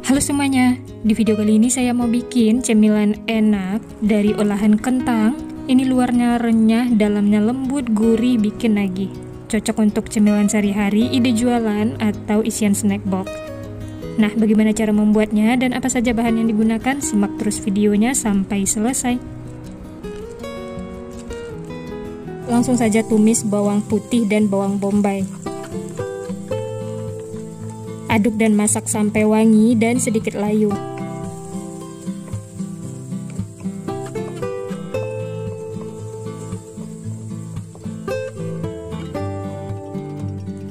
Halo semuanya, di video kali ini saya mau bikin cemilan enak dari olahan kentang. Ini luarnya renyah, dalamnya lembut, gurih, bikin nagih. Cocok untuk cemilan sehari-hari, ide jualan, atau isian snack box. Nah, bagaimana cara membuatnya dan apa saja bahan yang digunakan? Simak terus videonya sampai selesai. Langsung saja tumis bawang putih dan bawang bombay. Aduk dan masak sampai wangi dan sedikit layu.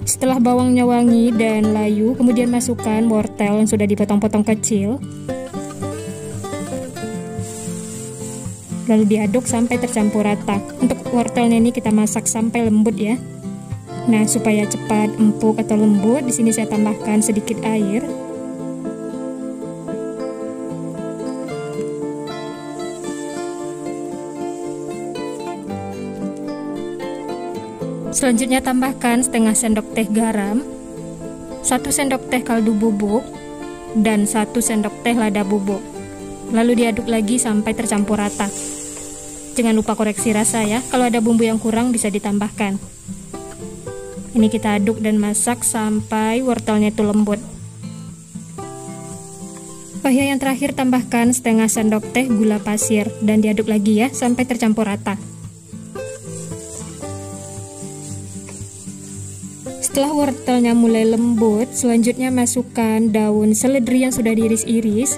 Setelah bawangnya wangi dan layu, kemudian masukkan wortel yang sudah dipotong-potong kecil. Lalu diaduk sampai tercampur rata. Untuk wortelnya ini kita masak sampai lembut ya. Nah, supaya cepat empuk atau lembut, di sini saya tambahkan sedikit air. Selanjutnya tambahkan setengah sendok teh garam, 1 sendok teh kaldu bubuk, dan 1 sendok teh lada bubuk. Lalu diaduk lagi sampai tercampur rata. Jangan lupa koreksi rasa ya, kalau ada bumbu yang kurang bisa ditambahkan. Ini kita aduk dan masak sampai wortelnya itu lembut. Oh ya, yang terakhir tambahkan setengah sendok teh gula pasir dan diaduk lagi ya sampai tercampur rata. Setelah wortelnya mulai lembut, selanjutnya masukkan daun seledri yang sudah diiris-iris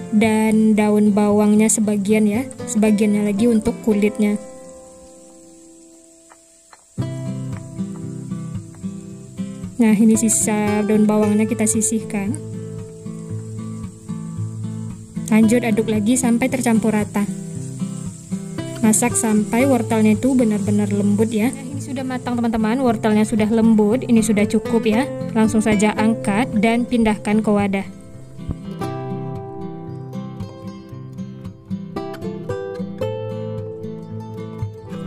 dan daun bawangnya sebagian ya, sebagiannya lagi untuk kulitnya. Nah, ini sisa daun bawangnya kita sisihkan. Lanjut aduk lagi sampai tercampur rata. Masak sampai wortelnya itu benar-benar lembut ya. Nah, ini sudah matang teman-teman, wortelnya sudah lembut, ini sudah cukup ya. Langsung saja angkat dan pindahkan ke wadah.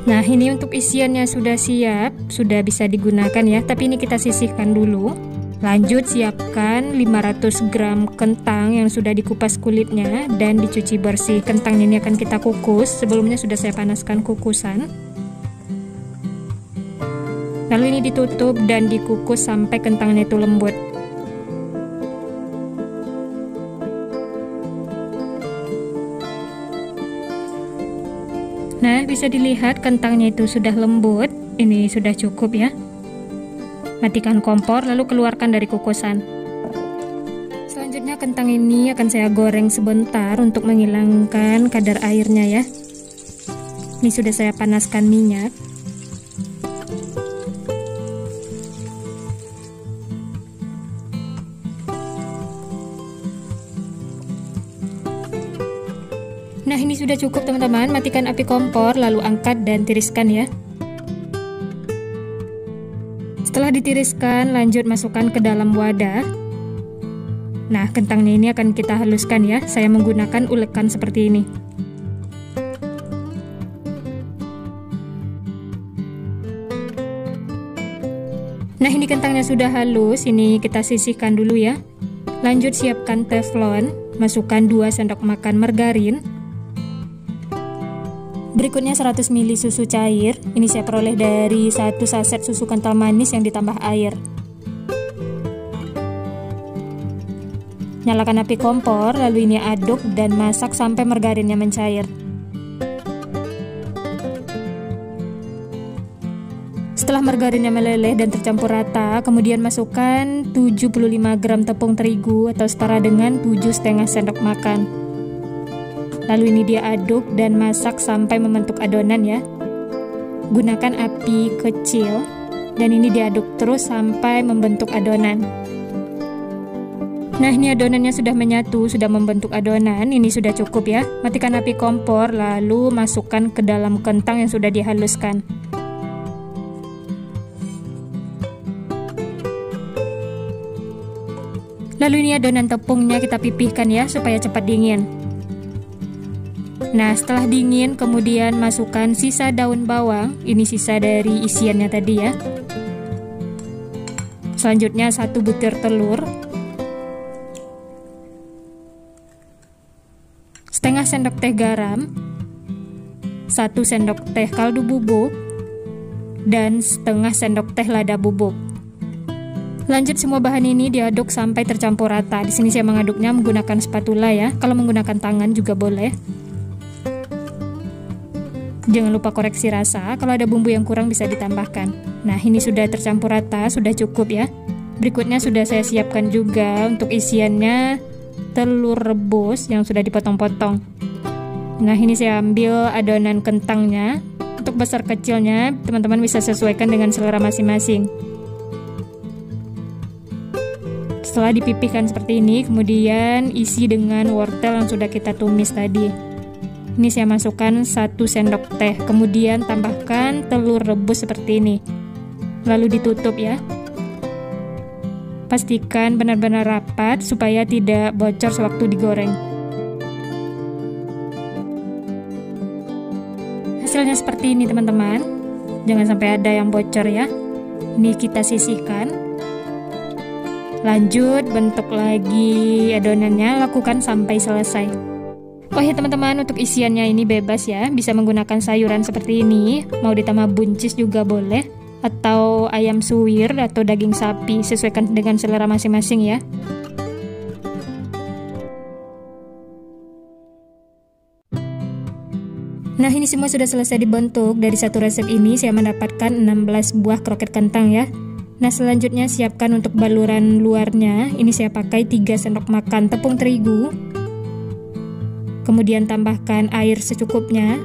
Nah, ini untuk isiannya sudah siap, sudah bisa digunakan ya, tapi ini kita sisihkan dulu. Lanjut siapkan 500 gram kentang yang sudah dikupas kulitnya dan dicuci bersih. Kentangnya ini akan kita kukus, sebelumnya sudah saya panaskan kukusan. Lalu ini ditutup dan dikukus sampai kentangnya itu lembut. Nah, bisa dilihat kentangnya itu sudah lembut. Ini sudah cukup ya. Matikan kompor lalu keluarkan dari kukusan. Selanjutnya kentang ini akan saya goreng sebentar untuk menghilangkan kadar airnya ya. Ini sudah saya panaskan minyak. Nah, ini sudah cukup teman-teman, matikan api kompor lalu angkat dan tiriskan ya. Setelah ditiriskan, lanjut masukkan ke dalam wadah. Nah, kentangnya ini akan kita haluskan ya, saya menggunakan ulekan seperti ini. Nah, ini kentangnya sudah halus, ini kita sisihkan dulu ya. Lanjut siapkan teflon, masukkan 2 sendok makan margarin. Berikutnya 100 ml susu cair. Ini saya peroleh dari 1 saset susu kental manis yang ditambah air. Nyalakan api kompor, lalu ini aduk dan masak sampai margarinnya mencair. Setelah margarinnya meleleh dan tercampur rata, kemudian masukkan 75 gram tepung terigu atau setara dengan 7,5 sendok makan. Lalu ini dia aduk dan masak sampai membentuk adonan ya. Gunakan api kecil dan ini diaduk terus sampai membentuk adonan. Nah, ini adonannya sudah menyatu, sudah membentuk adonan, ini sudah cukup ya. Matikan api kompor lalu masukkan ke dalam kentang yang sudah dihaluskan. Lalu ini adonan tepungnya kita pipihkan ya supaya cepat dingin. Nah, setelah dingin kemudian masukkan sisa daun bawang. Ini sisa dari isiannya tadi ya. Selanjutnya 1 butir telur. sendok teh garam, 1 sendok teh kaldu bubuk, dan setengah sendok teh lada bubuk. Lanjut semua bahan ini diaduk sampai tercampur rata. Di sini saya mengaduknya menggunakan spatula ya. Kalau menggunakan tangan juga boleh. Jangan lupa koreksi rasa. Kalau ada bumbu yang kurang bisa ditambahkan. Nah, ini sudah tercampur rata, sudah cukup ya. Berikutnya sudah saya siapkan juga untuk isiannya telur rebus yang sudah dipotong-potong. Nah, ini saya ambil adonan kentangnya. Untuk besar kecilnya, teman-teman bisa sesuaikan dengan selera masing-masing. Setelah dipipihkan seperti ini, kemudian isi dengan wortel yang sudah kita tumis tadi. Ini saya masukkan 1 sendok teh, kemudian tambahkan telur rebus seperti ini. Lalu ditutup ya. Pastikan benar-benar rapat supaya tidak bocor sewaktu digoreng. Hasilnya seperti ini teman-teman. Jangan sampai ada yang bocor ya. Ini kita sisihkan. Lanjut bentuk lagi adonannya, lakukan sampai selesai. Oh ya teman-teman, untuk isiannya ini bebas ya. Bisa menggunakan sayuran seperti ini. Mau ditambah buncis juga boleh. Atau ayam suwir atau daging sapi. Sesuaikan dengan selera masing-masing ya. Nah, ini semua sudah selesai dibentuk. Dari satu resep ini saya mendapatkan 16 buah kroket kentang ya. Nah, selanjutnya siapkan untuk baluran luarnya. Ini saya pakai 3 sendok makan tepung terigu. Kemudian tambahkan air secukupnya.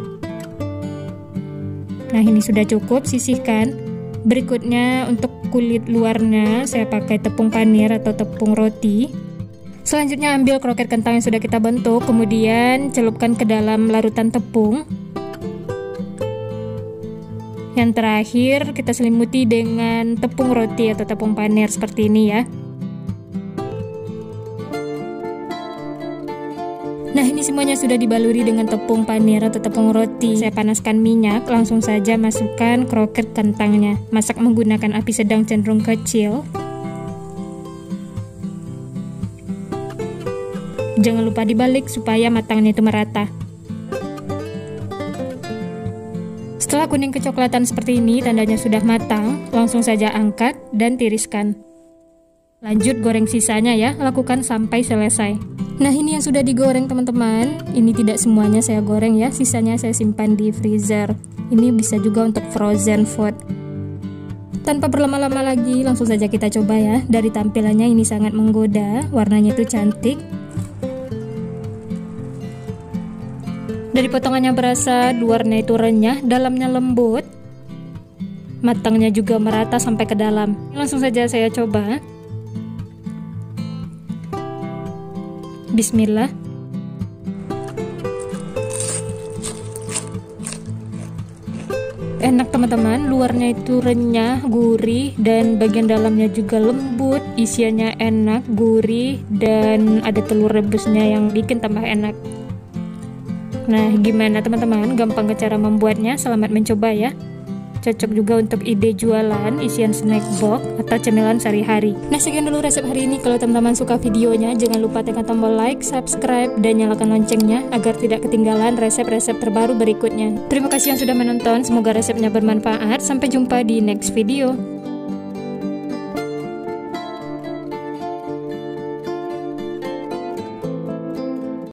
Nah, ini sudah cukup, sisihkan. Berikutnya untuk kulit luarnya saya pakai tepung panir atau tepung roti. Selanjutnya ambil kroket kentang yang sudah kita bentuk, kemudian celupkan ke dalam larutan tepung. Yang terakhir kita selimuti dengan tepung roti atau tepung panir seperti ini ya. Nah, ini semuanya sudah dibaluri dengan tepung panir atau tepung roti. Saya panaskan minyak, langsung saja masukkan kroket kentangnya. Masak menggunakan api sedang cenderung kecil. Jangan lupa dibalik supaya matangnya itu merata. Setelah kuning kecoklatan seperti ini, tandanya sudah matang. Langsung saja angkat dan tiriskan. Lanjut goreng sisanya ya, lakukan sampai selesai. Nah, ini yang sudah digoreng teman-teman. Ini tidak semuanya saya goreng ya, sisanya saya simpan di freezer. Ini bisa juga untuk frozen food. Tanpa berlama-lama lagi, langsung saja kita coba ya. Dari tampilannya ini sangat menggoda, warnanya itu cantik. Dari potongannya berasa luarnya itu renyah, dalamnya lembut. Matangnya juga merata sampai ke dalam. Langsung saja saya coba. Bismillah. Enak teman-teman, luarnya itu renyah, gurih, dan bagian dalamnya juga lembut. Isiannya enak, gurih, dan ada telur rebusnya yang bikin tambah enak. Nah, gimana teman-teman? Gampang ke cara membuatnya? Selamat mencoba ya. Cocok juga untuk ide jualan, isian snack box, atau cemilan sehari-hari. Nah, sekian dulu resep hari ini. Kalau teman-teman suka videonya, jangan lupa tekan tombol like, subscribe, dan nyalakan loncengnya agar tidak ketinggalan resep-resep terbaru berikutnya. Terima kasih yang sudah menonton, semoga resepnya bermanfaat. Sampai jumpa di next video.